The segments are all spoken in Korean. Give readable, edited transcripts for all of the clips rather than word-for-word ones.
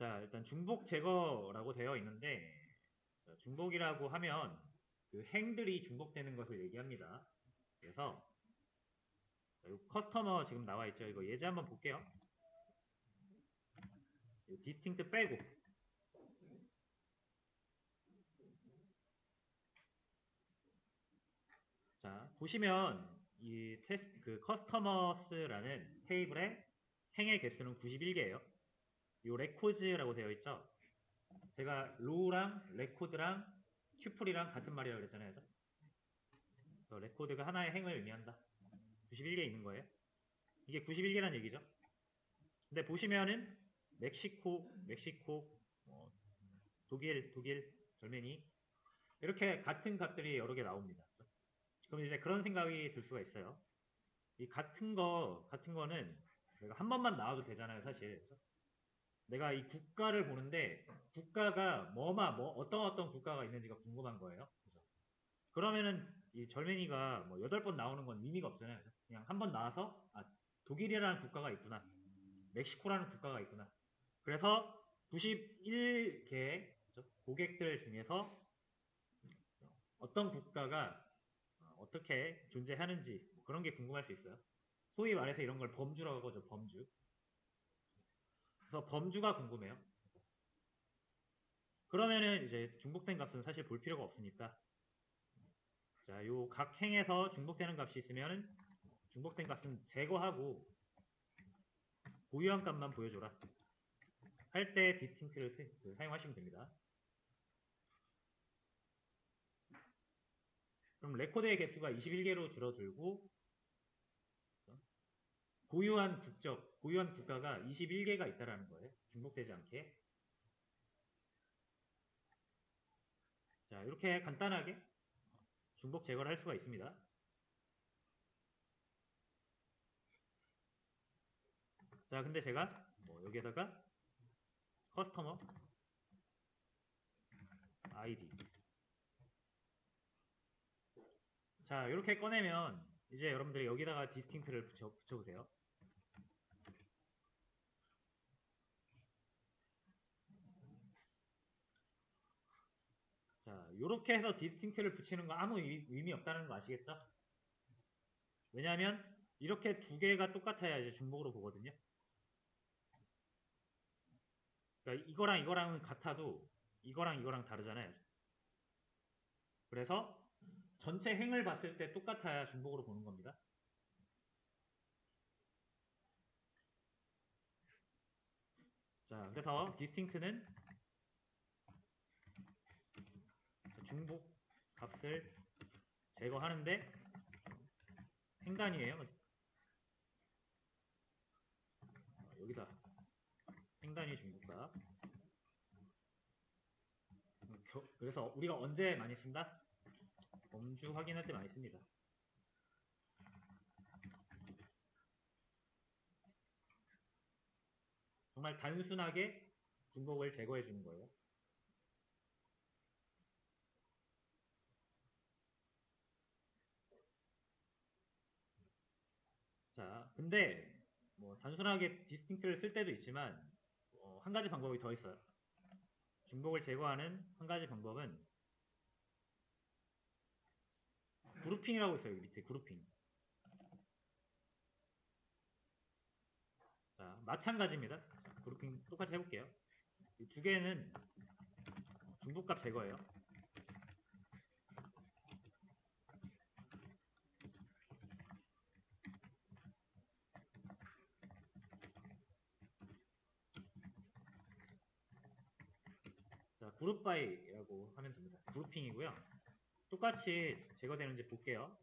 자, 일단 중복 제거라고 되어 있는데, 자, 중복이라고 하면 그 행들이 중복되는 것을 얘기합니다. 그래서 자, 요 커스터머 지금 나와 있죠. 이거 예제 한번 볼게요. 디스팅트 빼고. 자, 보시면 이 테스트 그 커스터머스라는 테이블의 행의 개수는 91개예요. 요 레코즈라고 되어 있죠. 제가 로우랑 레코드랑 튜플이랑 같은 말이라고 그랬잖아요. 그래서 레코드가 하나의 행을 의미한다. 91개 있는 거예요. 이게 91개란 얘기죠. 근데 보시면은 멕시코, 독일, 절메니 이렇게 같은 값들이 여러 개 나옵니다. 그럼 이제 그런 생각이 들 수가 있어요. 이 같은 거는 내가 한 번만 나와도 되잖아요, 사실. 내가 이 국가를 보는데 국가가 어떤 국가가 있는지가 궁금한 거예요. 그러면은 이 절메니가 뭐 8번 나오는 건 의미가 없잖아요. 그냥 한 번 나와서 독일이라는 국가가 있구나. 멕시코라는 국가가 있구나. 그래서 91개 고객들 중에서 어떤 국가가 어떻게 존재하는지 뭐 그런 게 궁금할 수 있어요. 소위 말해서 이런 걸 범주라고 하죠. 범주. 그래서 범주가 궁금해요. 그러면은 이제 중복된 값은 사실 볼 필요가 없으니까 자, 요 각 행에서 중복되는 값이 있으면 중복된 값은 제거하고 고유한 값만 보여줘라. 할 때 디스팅트를 사용하시면 됩니다. 그럼 레코드의 개수가 21개로 줄어들고 고유한 국가가 21개가 있다라는 거예요. 중복되지 않게. 자, 이렇게 간단하게 중복 제거를 할 수가 있습니다. 자, 근데 제가 여기에다가 커스터머 아이디 자, 이렇게 꺼내면 이제 여러분들이 여기다가 디스팅트를 붙여보세요. 자, 이렇게 해서 디스팅트를 붙이는 거 아무 의미 없다는 거 아시겠죠? 왜냐하면 이렇게 두 개가 똑같아야 이제 중복으로 보거든요. 그러니까 이거랑은 같아도 이거랑 다르잖아요. 그래서 전체 행을 봤을 때 똑같아야 중복으로 보는 겁니다. 자, 그래서 디스팅트는 중복 값을 제거하는데 행단위예요. 여기다 행단위 중복값. 그래서 우리가 언제 많이 쓴다? 범주 확인할 때 많이 씁니다. 정말 단순하게 중복을 제거해 주는 거예요. 자, 근데 단순하게 디스팅트를 쓸 때도 있지만 한 가지 방법이 더 있어요. 중복을 제거하는 한 가지 방법은 그룹핑이라고 있어요. 여기 밑에 그룹핑. 자, 마찬가지입니다. 자, 그룹핑 똑같이 해볼게요. 이 두 개는 중복값 제거예요. 자, 그룹 바이라고 하면 됩니다. 그룹핑이고요. 똑같이 제거되는지 볼게요.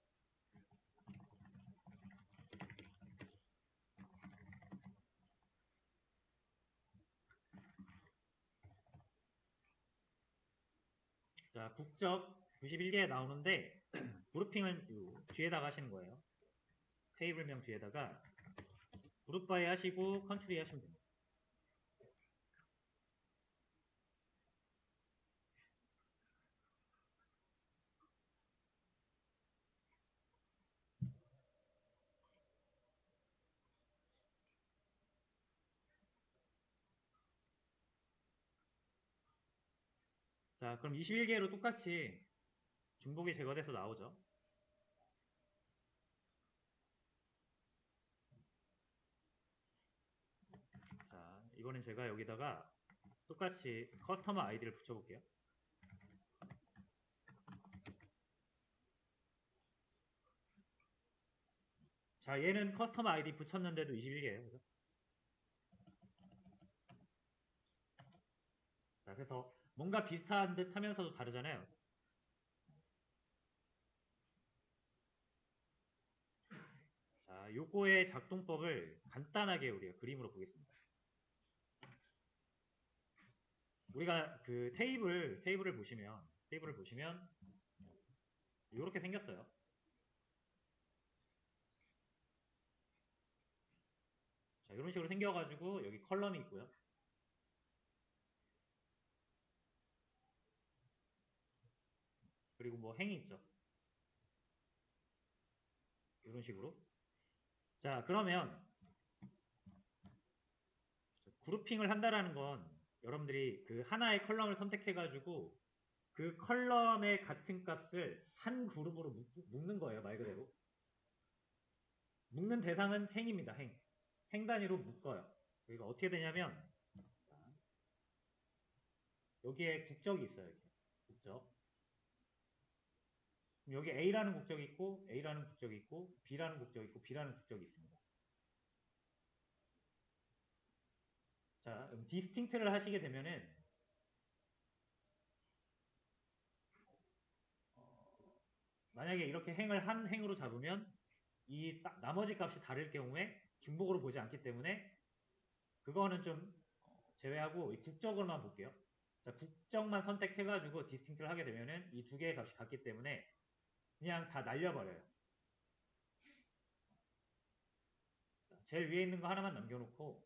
자, 국적 91개 나오는데 그룹핑은 뒤에다가 하시는 거예요. 테이블명 뒤에다가 그룹 바이 하시고 컨트리 하시면 됩니다. 자, 그럼 21개로 똑같이 중복이 제거돼서 나오죠. 자, 이거는 제가 여기다가 똑같이 커스터머 아이디를 붙여볼게요. 자, 얘는 커스터머 아이디 붙였는데도 21개예요. 그죠? 자, 그래서 뭔가 비슷한 듯 하면서도 다르잖아요. 자, 요거의 작동법을 간단하게 우리가 그림으로 보겠습니다. 우리가 그 테이블을 보시면 이렇게 생겼어요. 자, 이런 식으로 생겨가지고 여기 컬럼이 있고요. 그리고 뭐 행이 있죠. 이런 식으로. 자, 그러면 그룹핑을 한다라는 건 여러분들이 그 하나의 컬럼을 선택해가지고 그 컬럼의 같은 값을 한 그룹으로 묶는 거예요. 말 그대로. 묶는 대상은 행입니다. 행. 행 단위로 묶어요. 여기가 어떻게 되냐면 여기에 국적이 있어요. 이렇게. 국적. 여기 A라는 국적이 있고 A라는 국적이 있고 B라는 국적이 있고 B라는 국적이 있습니다. 자, 디스팅트를 하시게 되면은 만약에 이렇게 행을 한 행으로 잡으면 이 나머지 값이 다를 경우에 중복으로 보지 않기 때문에 그거는 좀 제외하고 이 국적으로만 볼게요. 자, 국적만 선택해가지고 디스팅트를 하게 되면은 이 두 개의 값이 같기 때문에 그냥 다 날려버려요. 제일 위에 있는 거 하나만 남겨놓고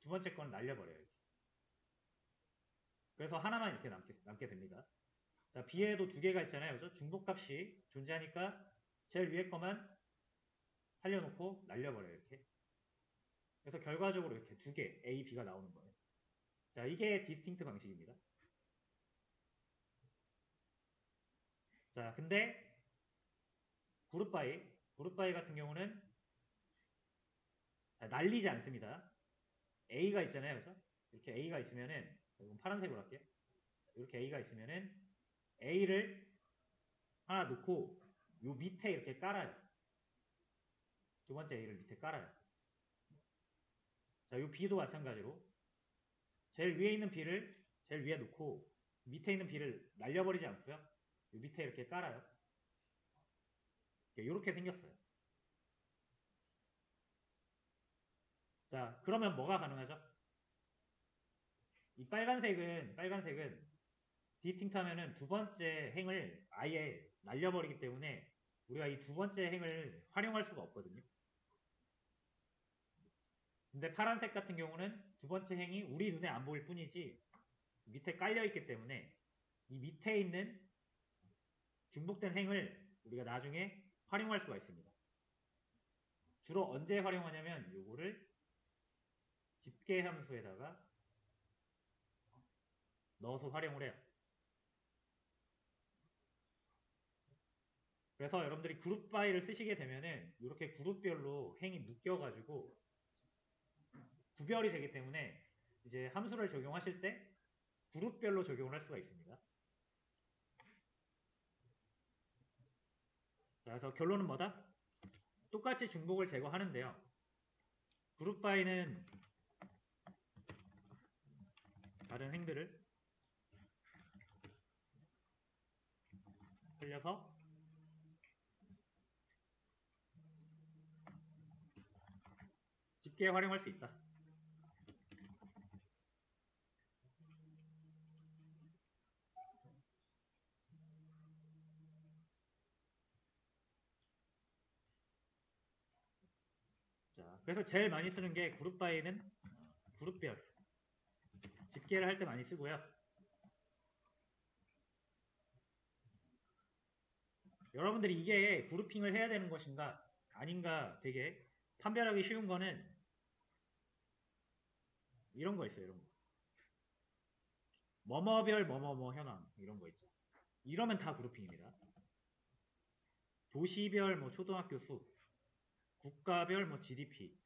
두 번째 건 날려버려요. 이렇게. 그래서 하나만 이렇게 남게 됩니다. 자, B에도 두 개가 있잖아요. 그죠? 중복값이 존재하니까 제일 위에 거만 살려놓고 날려버려요. 이렇게. 그래서 결과적으로 이렇게 두 개, A, B가 나오는 거예요. 자, 이게 디스팅트 방식입니다. 자, 근데 그룹 바이 같은 경우는 날리지 않습니다. A가 있잖아요. 그죠? 이렇게 A가 있으면은, 이건 파란색으로 할게요. 이렇게 A가 있으면은 A를 하나 놓고 요 밑에 이렇게 깔아요. 두 번째 A를 밑에 깔아요. 자, 요 B도 마찬가지로 제일 위에 있는 B를 제일 위에 놓고 밑에 있는 B를 날려버리지 않고요. 요 밑에 이렇게 깔아요. 이렇게 생겼어요. 자, 그러면 뭐가 가능하죠? 이 빨간색은 디스팅트 하면은 두 번째 행을 아예 날려버리기 때문에 우리가 이 두 번째 행을 활용할 수가 없거든요. 근데 파란색 같은 경우는 두 번째 행이 우리 눈에 안 보일 뿐이지 밑에 깔려 있기 때문에 이 밑에 있는 중복된 행을 우리가 나중에 활용할 수가 있습니다. 주로 언제 활용하냐면 요거를 집계 함수에다가 넣어서 활용을 해요. 그래서 여러분들이 그룹 바이를 쓰시게 되면은 이렇게 그룹별로 행이 묶여가지고 구별이 되기 때문에 이제 함수를 적용하실 때 그룹별로 적용을 할 수가 있습니다. 자, 그래서 결론은 뭐다? 똑같이 중복을 제거하는데요. 그룹 바이는 다른 행들을 살려서 집계에 활용할 수 있다. 자, 그래서 제일 많이 쓰는 게 그룹 바이는 그룹별 집계를 할 때 많이 쓰고요. 여러분들이 이게 그룹핑을 해야 되는 것인가 아닌가 되게 판별하기 쉬운 거는 이런 거 있어요. 이런 거. 뭐뭐별 뭐뭐뭐 현황 이런 거 있죠. 이러면 다 그룹핑입니다. 도시별 뭐 초등학교 수, 국가별 뭐 GDP,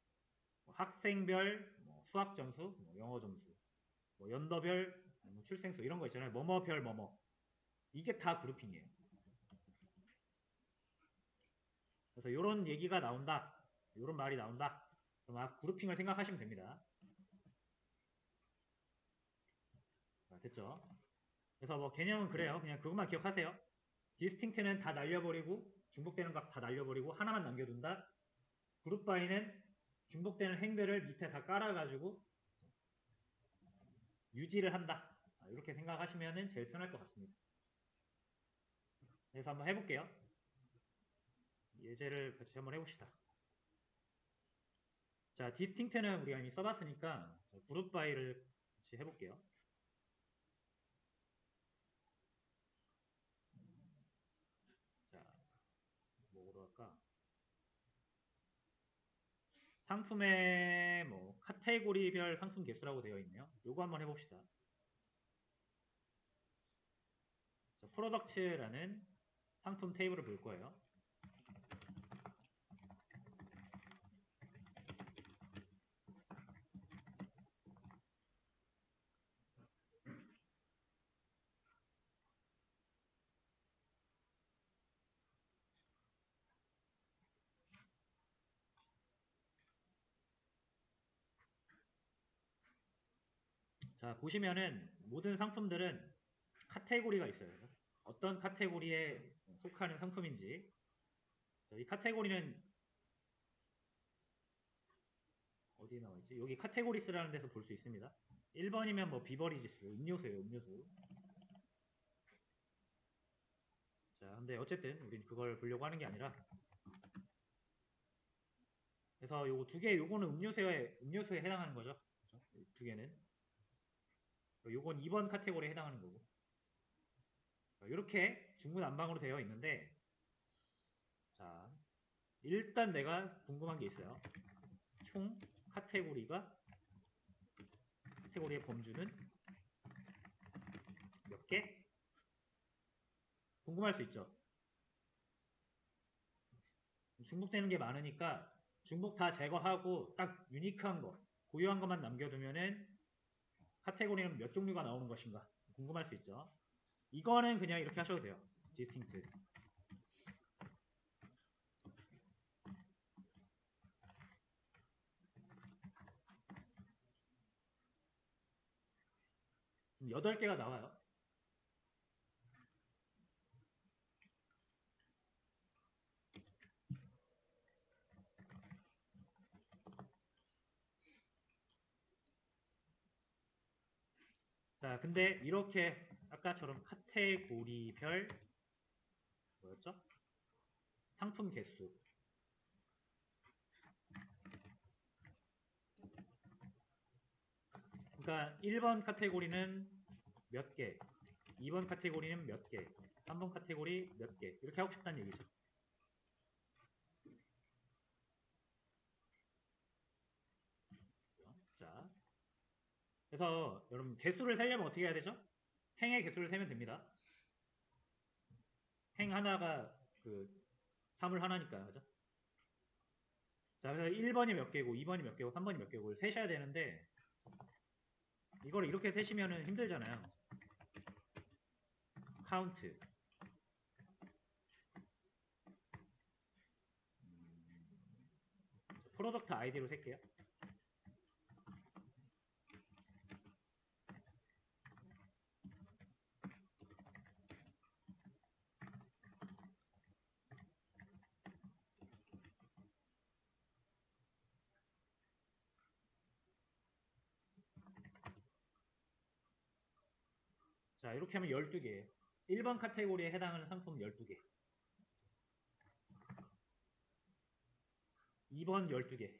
뭐 학생별 뭐 수학 점수, 뭐 영어 점수, 뭐 연도별 뭐 출생수 이런 거 있잖아요. 뭐뭐별 뭐뭐 이게 다 그룹핑이에요. 그래서 이런 얘기가 나온다, 이런 말이 나온다. 그럼 그룹핑을 생각하시면 됩니다. 자, 됐죠? 그래서 뭐 개념은 그래요. 그냥 그것만 기억하세요. 디스팅트는 다 날려버리고 중복되는 각 다 날려버리고 하나만 남겨둔다. 그룹 바이는 중복되는 행들을 밑에 다 깔아가지고 유지를 한다. 이렇게 생각하시면 제일 편할 것 같습니다. 그래서 한번 해볼게요. 예제를 같이 한번 해봅시다. 자, 디스팅트는 우리가 이미 써봤으니까 그룹 바이를 같이 해볼게요. 자, 뭐로 할까? 상품의 뭐 카테고리별 상품 개수라고 되어 있네요. 요거 한번 해봅시다. 자, 프로덕트라는 상품 테이블을 볼 거예요. 자, 보시면은 모든 상품들은 카테고리가 있어요. 어떤 카테고리에 속하는 상품인지. 자, 이 카테고리는 어디에 나와 있지? 여기 카테고리스라는 데서 볼 수 있습니다. 1번이면 뭐 비버리지스, 음료수예요, 음료수. 자, 근데 어쨌든 우린 그걸 보려고 하는 게 아니라, 그래서 요거 두 개, 요거는 음료수에 해당하는 거죠. 그렇죠? 두 개는. 요건 2번 카테고리에 해당하는 거고. 이렇게 중구난방으로 되어 있는데, 자, 일단 내가 궁금한 게 있어요. 총 카테고리의 범주는 몇 개? 궁금할 수 있죠. 중복되는 게 많으니까 중복 다 제거하고 딱 유니크한 거, 고유한 것만 남겨두면은 카테고리는 몇 종류가 나오는 것인가 궁금할 수 있죠. 이거는 그냥 이렇게 하셔도 돼요. distinct. 그럼 8개가 나와요. 자, 근데 이렇게 아까처럼 카테고리별 뭐였죠? 상품 개수. 그러니까 1번 카테고리는 몇 개, 2번 카테고리는 몇 개, 3번 카테고리 몇 개, 이렇게 하고 싶다는 얘기죠. 자, 그래서 여러분 개수를 세려면 어떻게 해야 되죠? 행의 개수를 세면 됩니다. 행 하나가 그 사물 하나니까, 그죠? 자, 그래서 1번이 몇 개고, 2번이 몇 개고, 3번이 몇 개고 세셔야 되는데, 이걸 이렇게 세시면은 힘들잖아요. 카운트. 프로덕트 아이디로 셀게요. 자, 이렇게 하면 12개. 1번 카테고리에 해당하는 상품 12개. 2번 12개.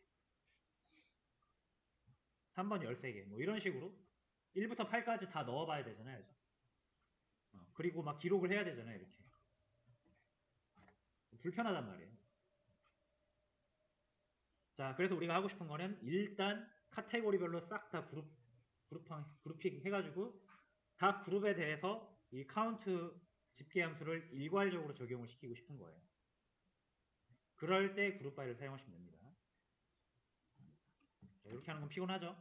3번 13개. 뭐 이런 식으로 1부터 8까지 다 넣어봐야 되잖아요. 그리고 막 기록을 해야 되잖아요. 이렇게. 불편하단 말이에요. 자, 그래서 우리가 하고 싶은 거는 일단 카테고리별로 싹 다 그룹핑 해가지고 각 그룹에 대해서 이 카운트 집계 함수를 일괄적으로 적용을 시키고 싶은 거예요. 그럴 때 그룹 바이를 사용하시면 됩니다. 자, 이렇게 하는 건 피곤하죠?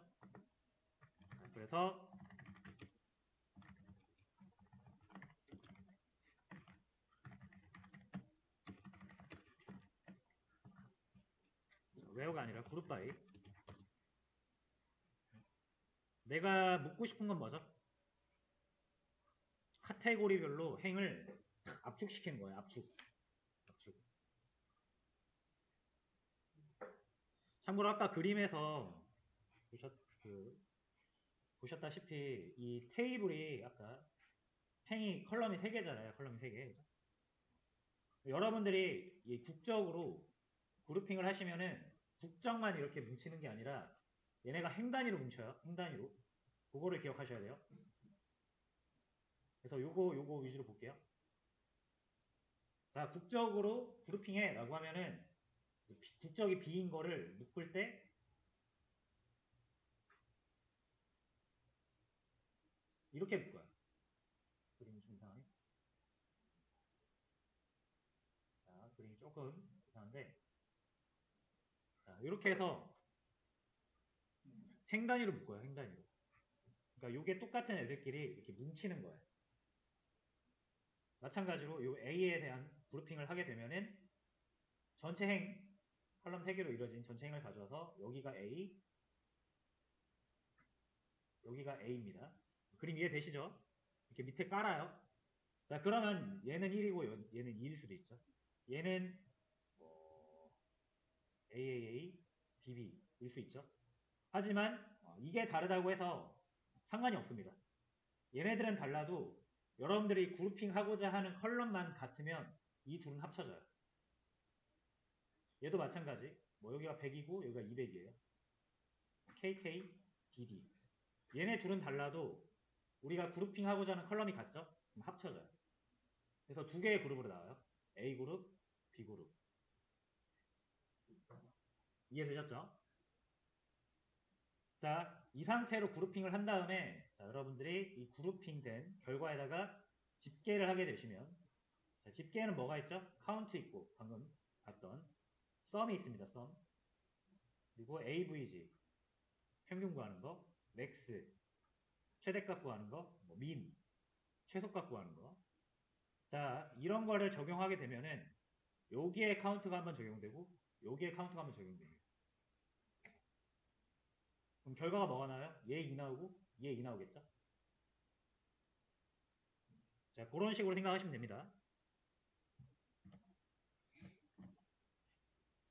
그래서 웨어가 아니라 그룹 바이. 내가 묻고 싶은 건 뭐죠? 카테고리별로 행을 압축시키는 거예요. 압축. 참고로 아까 그림에서 보셨다시피 이 테이블이 아까 행이 컬럼이 3개잖아요. 컬럼이 3개. 여러분들이 이 국적으로 그룹핑을 하시면은 국적만 이렇게 뭉치는 게 아니라 얘네가 행 단위로 뭉쳐요. 행 단위로. 그거를 기억하셔야 돼요. 그래서 요거 위주로 볼게요. 자, 국적으로 그룹핑해 라고 하면은 국적이 B인 거를 묶을 때 이렇게 묶어요. 그림이 좀 이상하네. 자, 그림이 조금 이상한데 자, 이렇게 해서 행 단위로 묶어요. 행 단위로. 그러니까 요게 똑같은 애들끼리 이렇게 뭉치는 거예요. 마찬가지로 요 A에 대한 그룹핑을 하게 되면은 전체 행 컬럼 3개로 이루어진 전체 행을 가져와서 여기가 A, 여기가 A입니다. 그림 이해되시죠? 이렇게 밑에 깔아요. 자, 그러면 얘는 1이고 얘는 2일 수도 있죠. 얘는 AAA, BB일 수 있죠. 하지만 이게 다르다고 해서 상관이 없습니다. 얘네들은 달라도 여러분들이 그룹핑하고자 하는 컬럼만 같으면 이 둘은 합쳐져요. 얘도 마찬가지. 뭐 여기가 100이고 여기가 200이에요. KK, DD. 얘네 둘은 달라도 우리가 그룹핑하고자 하는 컬럼이 같죠? 그럼 합쳐져요. 그래서 두 개의 그룹으로 나와요. A그룹, B그룹. 이해되셨죠? 자, 이 상태로 그룹핑을 한 다음에 자, 여러분들이 이 그룹핑된 결과에다가 집계를 하게 되시면 자, 집계에는 뭐가 있죠? 카운트 있고 방금 봤던 썸이 있습니다. 썸. 그리고 AVG 평균 구하는 거, 맥스 최대값 구하는 거, 뭐 민 최소값 구하는 거. 자, 이런 거를 적용하게 되면은 여기에 카운트가 한번 적용되고 여기에 카운트가 한번 적용됩니다. 그럼 결과가 뭐가 나와요? 얘 2 나오고 얘 2 나오겠죠? 자, 그런 식으로 생각하시면 됩니다.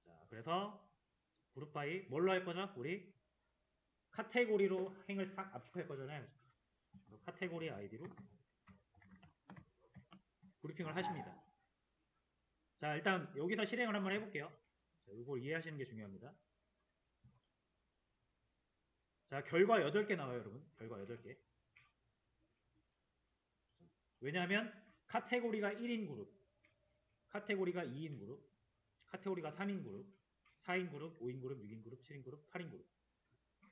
자, 그래서 그룹 바이 뭘로 할 거죠? 우리 카테고리로 행을 싹 압축할 거잖아요. 카테고리 아이디로 그룹핑을 하십니다. 자, 일단 여기서 실행을 한번 해볼게요. 자, 이걸 이해하시는 게 중요합니다. 자, 결과 8개 나와요, 여러분. 결과 8개. 왜냐하면 카테고리가 1인 그룹, 카테고리가 2인 그룹, 카테고리가 3인 그룹, 4인 그룹, 5인 그룹, 6인 그룹, 7인 그룹, 8인 그룹.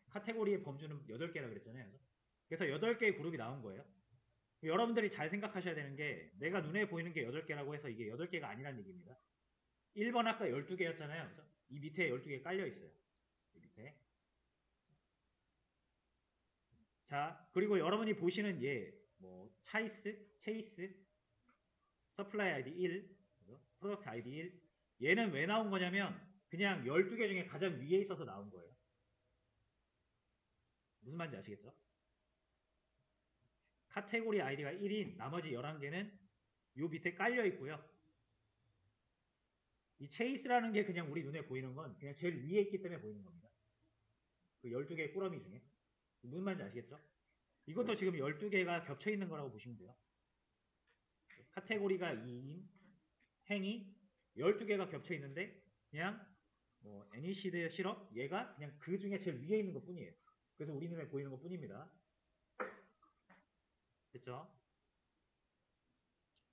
카테고리의 범주는 8개라 그랬잖아요. 그래서 8개의 그룹이 나온 거예요. 여러분들이 잘 생각하셔야 되는 게 내가 눈에 보이는 게 8개라고 해서 이게 8개가 아니라는 얘기입니다. 1번 아까 12개였잖아요. 그죠? 이 밑에 12개 깔려 있어요. 이 밑에. 자, 그리고 여러분이 보시는 얘, 뭐, 체이스, 서플라이 아이디 1, 프로덕트 아이디 1. 얘는 왜 나온 거냐면 그냥 12개 중에 가장 위에 있어서 나온 거예요. 무슨 말인지 아시겠죠? 카테고리 아이디가 1인 나머지 11개는 요 밑에 깔려 있고요. 이 체이스라는 게 그냥 우리 눈에 보이는 건 그냥 제일 위에 있기 때문에 보이는 겁니다. 그 12개의 꾸러미 중에. 무슨 말인지 아시겠죠? 이것도 지금 12개가 겹쳐 있는 거라고 보시면 돼요. 카테고리가 2인 행이 12개가 겹쳐 있는데 그냥 뭐 애니시드 시럽 얘가 그냥 그 중에 제일 위에 있는 것 뿐이에요. 그래서 우리 눈에 보이는 것 뿐입니다. 됐죠?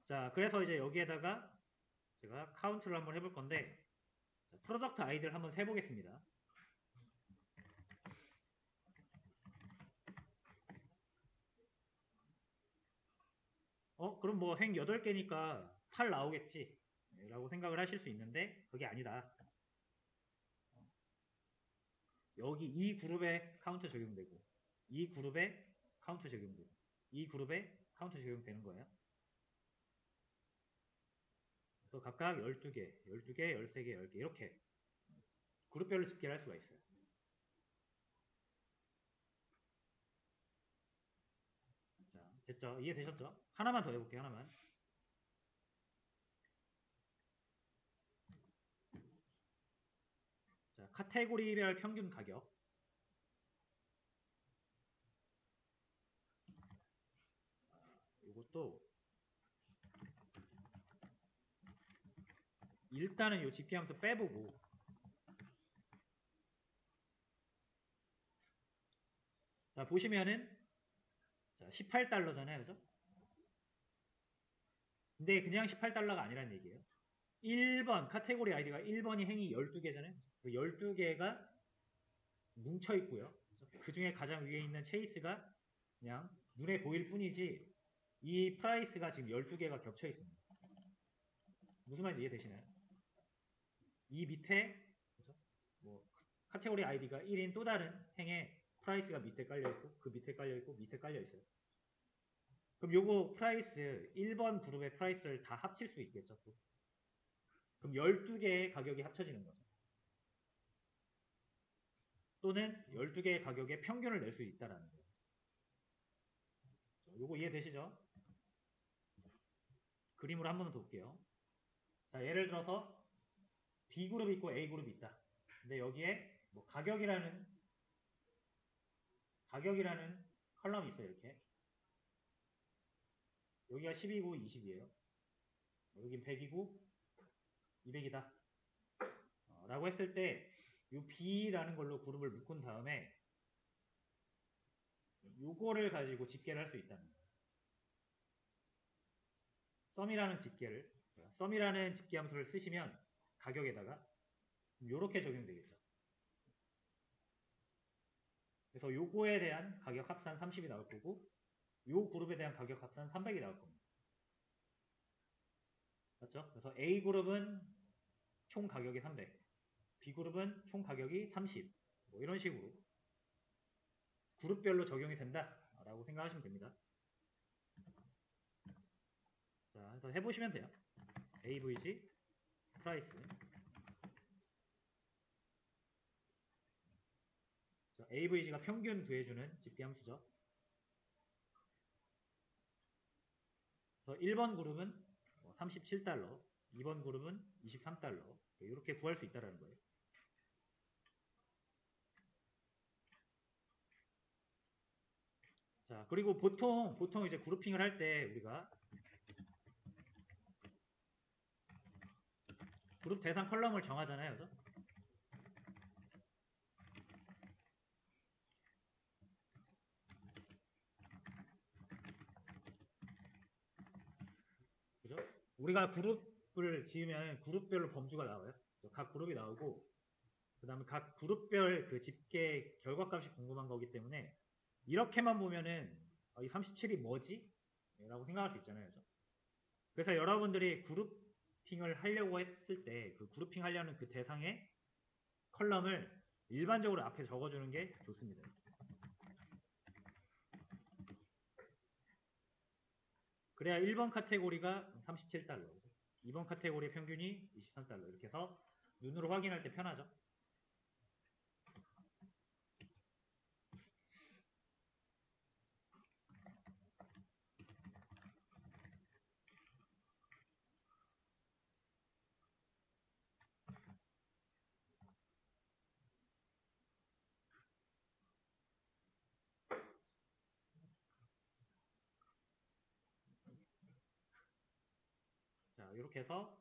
자, 그래서 이제 여기에다가 제가 카운트를 한번 해볼 건데 자, 프로덕트 아이디를 한번 세보겠습니다. 그럼 뭐 행 8개니까 8 나오겠지 라고 생각을 하실 수 있는데 그게 아니다. 여기 이 그룹에 카운트 적용되고 이 그룹에 카운트 적용되고 이 그룹에 카운트 적용되는 거예요. 그래서 각각 12개, 12개, 13개, 10개 이렇게 그룹별로 집계를 할 수가 있어요. 자, 됐죠? 이해되셨죠? 하나만 더 해볼게요. 하나만. 자, 카테고리별 평균 가격. 이것도 일단은 이 집계함수 빼보고 자 보시면은 자 18달러잖아요. 그죠? 근데 그냥 18달러가 아니란 얘기예요. 1번 카테고리 아이디가 1번이 행이 12개잖아요. 그 12개가 뭉쳐 있고요. 그 중에 가장 위에 있는 체이스가 그냥 눈에 보일 뿐이지 이 프라이스가 지금 12개가 겹쳐 있습니다. 무슨 말인지 이해되시나요? 이 밑에 그죠? 뭐 카테고리 아이디가 1인 또 다른 행에 프라이스가 밑에 깔려 있고 그 밑에 깔려 있고 밑에 깔려 있어요. 그럼 요거 프라이스 1번 그룹의 프라이스를 다 합칠 수 있겠죠? 또. 그럼 12개의 가격이 합쳐지는 거죠. 또는 12개의 가격의 평균을 낼 수 있다라는 거예요. 요거 이해되시죠? 그림으로 한 번 더 볼게요. 자, 예를 들어서 B그룹이 있고 A그룹이 있다. 근데 여기에 뭐 가격이라는 컬럼이 있어요. 이렇게. 여기가 10이고 20이에요. 여긴 100이고 200이다. 라고 했을 때 이 B라는 걸로 그룹을 묶은 다음에 요거를 가지고 집계를 할 수 있다는 거예요. 썸이라는 집계 함수를 쓰시면 가격에다가 요렇게 적용되겠죠. 그래서 요거에 대한 가격 합산 30이 나올 거고 요 그룹에 대한 가격 합산 300이 나올 겁니다. 맞죠? 그래서 A그룹은 총 가격이 300, B그룹은 총 가격이 30, 뭐 이런 식으로 그룹별로 적용이 된다라고 생각하시면 됩니다. 자, 그래서 해보시면 돼요. AVG, 프라이스. AVG가 평균 구해주는 집계함수죠. 그래서 1번 그룹은 37달러, 2번 그룹은 23달러 이렇게 구할 수 있다는 거예요. 자, 그리고 보통 이제 그룹핑을 할 때 우리가 그룹 대상 컬럼을 정하잖아요. 그죠? 그죠? 우리가 그룹을 지으면 그룹별로 범주가 나와요. 각 그룹이 나오고 그 다음에 각 그룹별 그 집계 결과값이 궁금한 거기 때문에 이렇게만 보면은 이 37이 뭐지? 라고 생각할 수 있잖아요. 그죠? 그래서 여러분들이 그룹핑을 하려고 했을 때 그 그룹핑 하려는 그 대상의 컬럼을 일반적으로 앞에 적어주는 게 좋습니다. 그래야 1번 카테고리가 37달러, 2번 카테고리 평균이 23달러 이렇게 해서 눈으로 확인할 때 편하죠. 자, 이렇게 해서